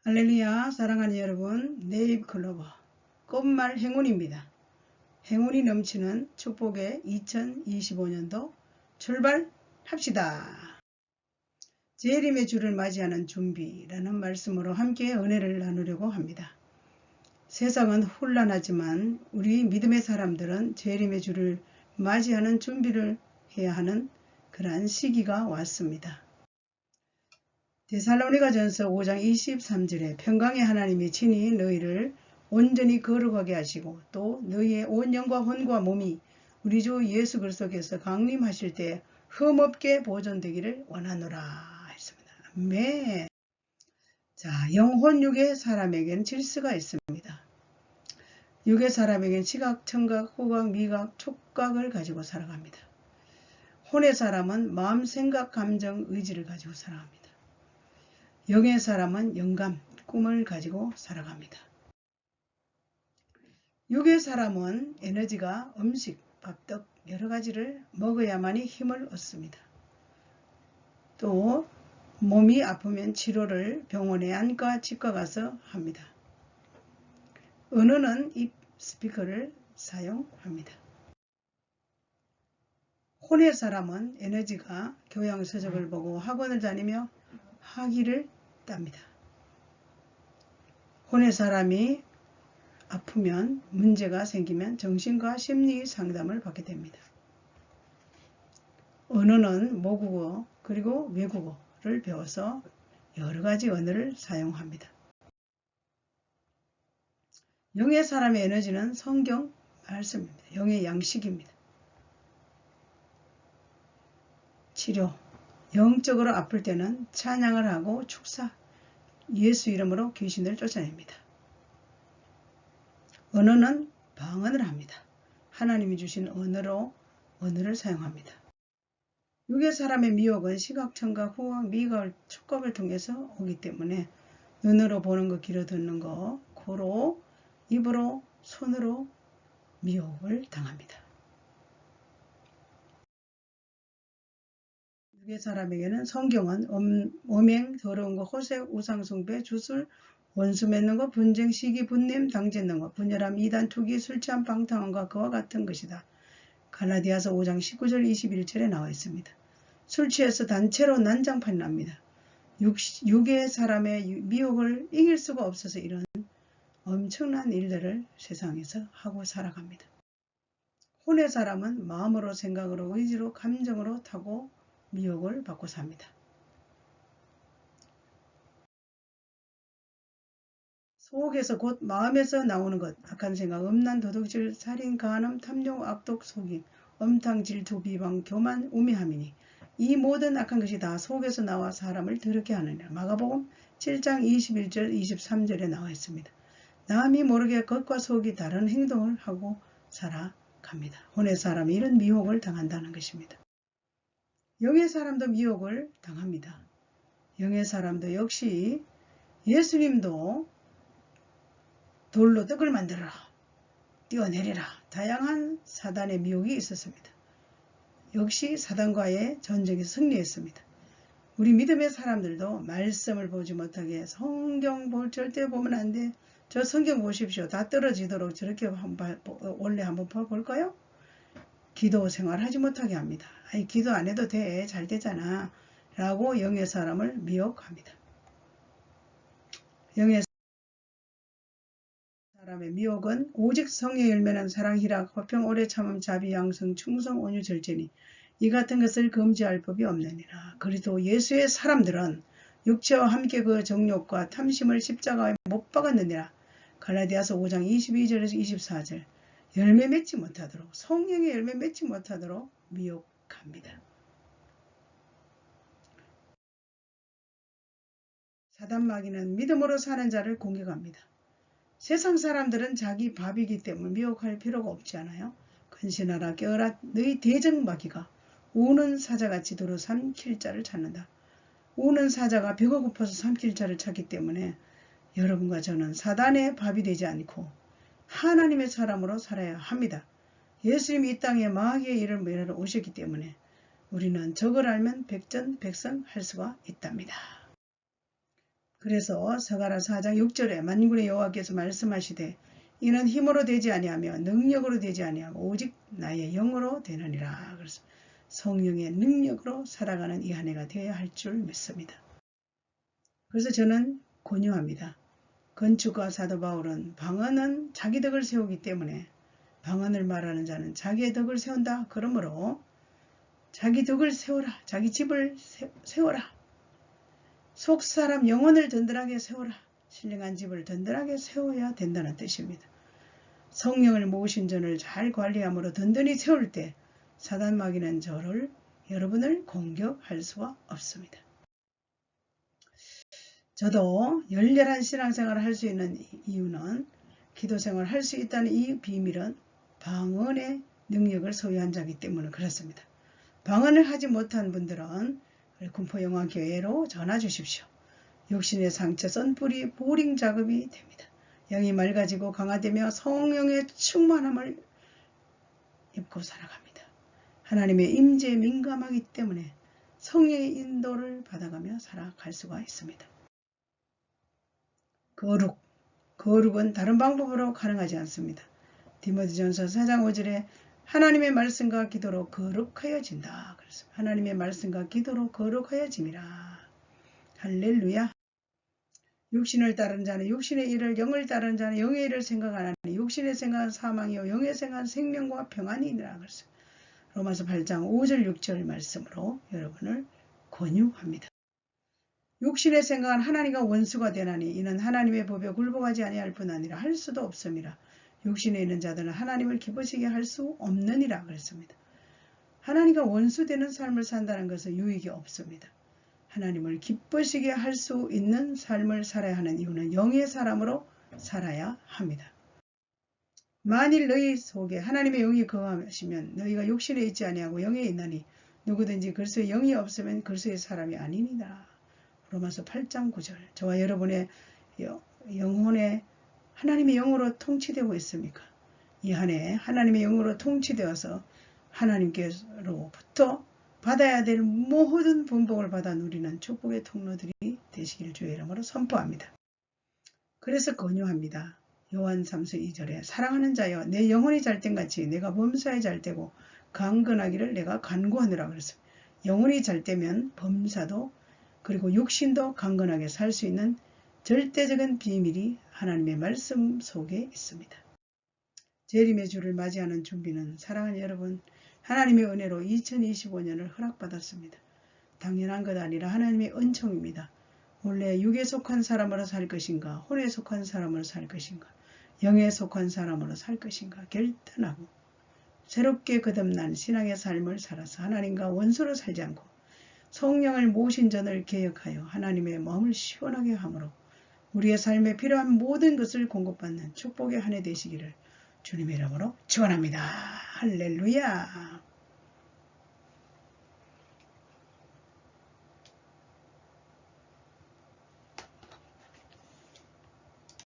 할렐루야, 사랑하는 여러분, 네잎클로버 꽃말 행운입니다. 행운이 넘치는 축복의 2025년도 출발합시다. 재림의 주를 맞이하는 준비라는 말씀으로 함께 은혜를 나누려고 합니다. 세상은 혼란하지만 우리 믿음의 사람들은 재림의 주를 맞이하는 준비를 해야 하는 그러한 시기가 왔습니다. 데살로니가전서 5장 23절에 평강의 하나님이 친히 너희를 온전히 거룩하게 하시고 또 너희의 온 영과 혼과 몸이 우리 주 예수 그리스도께서 강림하실 때 흠없게 보존되기를 원하노라 했습니다. 아멘. 자, 영혼 육의 사람에게는 질서가 있습니다. 육의 사람에게는 시각, 청각, 후각, 미각, 촉각을 가지고 살아갑니다. 혼의 사람은 마음, 생각, 감정, 의지를 가지고 살아갑니다. 영의 사람은 영감, 꿈을 가지고 살아갑니다. 육의 사람은 에너지가 음식, 밥, 떡 여러 가지를 먹어야만이 힘을 얻습니다. 또 몸이 아프면 치료를 병원에 안과 치과 가서 합니다. 언어는 입, 스피커를 사용합니다. 혼의 사람은 에너지가 교양 서적을 보고 학원을 다니며 학위를 땁니다. 혼의 사람이 아프면 문제가 생기면 정신과 심리 상담을 받게 됩니다. 언어는 모국어 그리고 외국어를 배워서 여러 가지 언어를 사용합니다. 영의 사람의 에너지는 성경 말씀입니다. 영의 양식입니다. 치료, 영적으로 아플 때는 찬양을 하고 축사, 예수 이름으로 귀신을 쫓아냅니다. 언어는 방언을 합니다. 하나님이 주신 언어를 사용합니다. 육의 사람의 미혹은 시각, 청각, 후각, 미각, 촉각을 통해서 오기 때문에 눈으로 보는 거, 귀로 듣는 거, 코로, 입으로, 손으로 미혹을 당합니다. 육의 사람에게는 성경은 음행, 더러운 거, 호색, 우상숭배, 주술, 원수 맺는 것, 분쟁, 시기, 분냄, 당짓는 것, 분열함, 이단, 투기, 술 취함, 방탕함과 그와 같은 것이다. 갈라디아서 5장 19절 21절에 나와 있습니다. 술 취해서 단체로 난장판이 납니다. 육의 사람의 미혹을 이길 수가 없어서 이런 엄청난 일들을 세상에서 하고 살아갑니다. 혼의 사람은 마음으로, 생각으로, 의지로, 감정으로 타고 미혹을 받고 삽니다. 속에서 곧 마음에서 나오는 것, 악한 생각, 음란, 도둑질, 살인, 간음, 탐욕, 악독, 속임, 엄탕, 질투, 비방, 교만, 우매함이니 이 모든 악한 것이 다 속에서 나와 사람을 더럽게 하느니라. 마가복음 7장 21절 23절에 나와 있습니다. 남이 모르게 겉과 속이 다른 행동을 하고 살아갑니다. 혼의 사람이 이런 미혹을 당한다는 것입니다. 영의 사람도 미혹을 당합니다. 영의 사람도 역시 예수님도 돌로 떡을 만들어라, 뛰어내리라, 다양한 사단의 미혹이 있었습니다. 역시 사단과의 전쟁에서 승리했습니다. 우리 믿음의 사람들도 말씀을 보지 못하게 성경 절대 보면 안 돼. 저 성경 보십시오. 다 떨어지도록 저렇게 원래 한번 볼까요? 기도 생활 하지 못하게 합니다. 아니, 기도 안 해도 돼. 잘 되잖아. 라고 영의 사람을 미혹합니다. 영의 사람의 미혹은 오직 성의 열매는 사랑, 희락, 화평, 오래 참음, 자비, 양성, 충성, 온유, 절제니 이 같은 것을 금지할 법이 없느니라. 그리도 예수의 사람들은 육체와 함께 그 정욕과 탐심을 십자가에 못 박았느니라. 갈라디아서 5장 22절에서 24절. 열매 맺지 못하도록, 성령의 열매 맺지 못하도록 미혹합니다. 사단 마귀는 믿음으로 사는 자를 공격합니다. 세상 사람들은 자기 밥이기 때문에 미혹할 필요가 없지 않아요? 근신하라, 깨어라, 너희 대적마귀가 우는 사자같이 도로 삼킬 자를 찾는다. 우는 사자가 배가 고파서 삼킬 자를 찾기 때문에 여러분과 저는 사단의 밥이 되지 않고 하나님의 사람으로 살아야 합니다. 예수님이 이 땅에 마귀의 일을 멸하러 오셨기 때문에 우리는 저걸 알면 백전백승할 수가 있답니다. 그래서 서가라 4장 6절에 만군의 여호와께서 말씀하시되 이는 힘으로 되지 아니하며 능력으로 되지 아니하며 오직 나의 영으로 되느니라. 그래서 성령의 능력으로 살아가는 이 한 해가 되어야 할 줄 믿습니다. 그래서 저는 권유합니다. 건축가 사도 바울은 방언은 자기 덕을 세우기 때문에 방언을 말하는 자는 자기의 덕을 세운다. 그러므로 자기 덕을 세워라. 자기 집을 세워라. 속사람 영혼을 든든하게 세워라. 신령한 집을 든든하게 세워야 된다는 뜻입니다. 성령을 모으신 전을 잘 관리함으로 든든히 세울 때 사단 마귀는 여러분을 공격할 수가 없습니다. 저도 열렬한 신앙생활을 할 수 있는 이유는 기도생활을 할 수 있다는 이 비밀은 방언의 능력을 소유한 자이기 때문에 그렇습니다. 방언을 하지 못한 분들은 군포영화교회로 전화 주십시오. 육신의 상처 썬뿌리 보링 작업이 됩니다. 영이 맑아지고 강화되며 성령의 충만함을 입고 살아갑니다. 하나님의 임재에 민감하기 때문에 성령의 인도를 받아가며 살아갈 수가 있습니다. 거룩은 다른 방법으로 가능하지 않습니다. 디모데전서 4장 5절에 하나님의 말씀과 기도로 거룩하여진다. 그래서 하나님의 말씀과 기도로 거룩하여짐이라. 할렐루야. 육신을 따르는 자는 육신의 일을, 영을 따르는 자는 영의 일을 생각하나니 육신의 생각은 사망이요 영의 생각은 생명과 평안이니라. 그래서 로마서 8장 5절 6절 말씀으로 여러분을 권유합니다. 육신의 생각은 하나님과 원수가 되나니 이는 하나님의 법에 굴복하지 아니할 뿐 아니라 할 수도 없음이라. 육신에 있는 자들은 하나님을 기쁘시게 할 수 없느니라 그랬습니다. 하나님과 원수되는 삶을 산다는 것은 유익이 없습니다. 하나님을 기쁘시게 할 수 있는 삶을 살아야 하는 이유는 영의 사람으로 살아야 합니다. 만일 너희 속에 하나님의 영이 거하시면 너희가 육신에 있지 아니하고 영에 있나니 누구든지 그리스도의 영이 없으면 그리스도의 사람이 아니니라. 로마서 8장 9절. 저와 여러분의 영혼에 하나님의 영으로 통치되고 있습니까? 이 한 해 하나님의 영으로 통치되어서 하나님께로부터 받아야 될 모든 분복을 받아 누리는 축복의 통로들이 되시기를 주의 이름으로 선포합니다. 그래서 권유합니다. 요한 3서 2절에 사랑하는 자여 내 영혼이 잘된같이 내가 범사에 잘되고 강건하기를 내가 간구하느라 그랬습니다. 영혼이 잘되면 범사도 그리고 육신도 강건하게 살 수 있는 절대적인 비밀이 하나님의 말씀 속에 있습니다. 재림의 주를 맞이하는 준비는 사랑하는 여러분 하나님의 은혜로 2025년을 허락받았습니다. 당연한 것 아니라 하나님의 은총입니다. 원래 육에 속한 사람으로 살 것인가 혼에 속한 사람으로 살 것인가 영에 속한 사람으로 살 것인가 결단하고 새롭게 거듭난 신앙의 삶을 살아서 하나님과 원수로 살지 않고 성령을 모신 전을 개혁하여 하나님의 마음을 시원하게 함으로 우리의 삶에 필요한 모든 것을 공급받는 축복의 한 해 되시기를 주님의 이름으로 축원합니다. 할렐루야.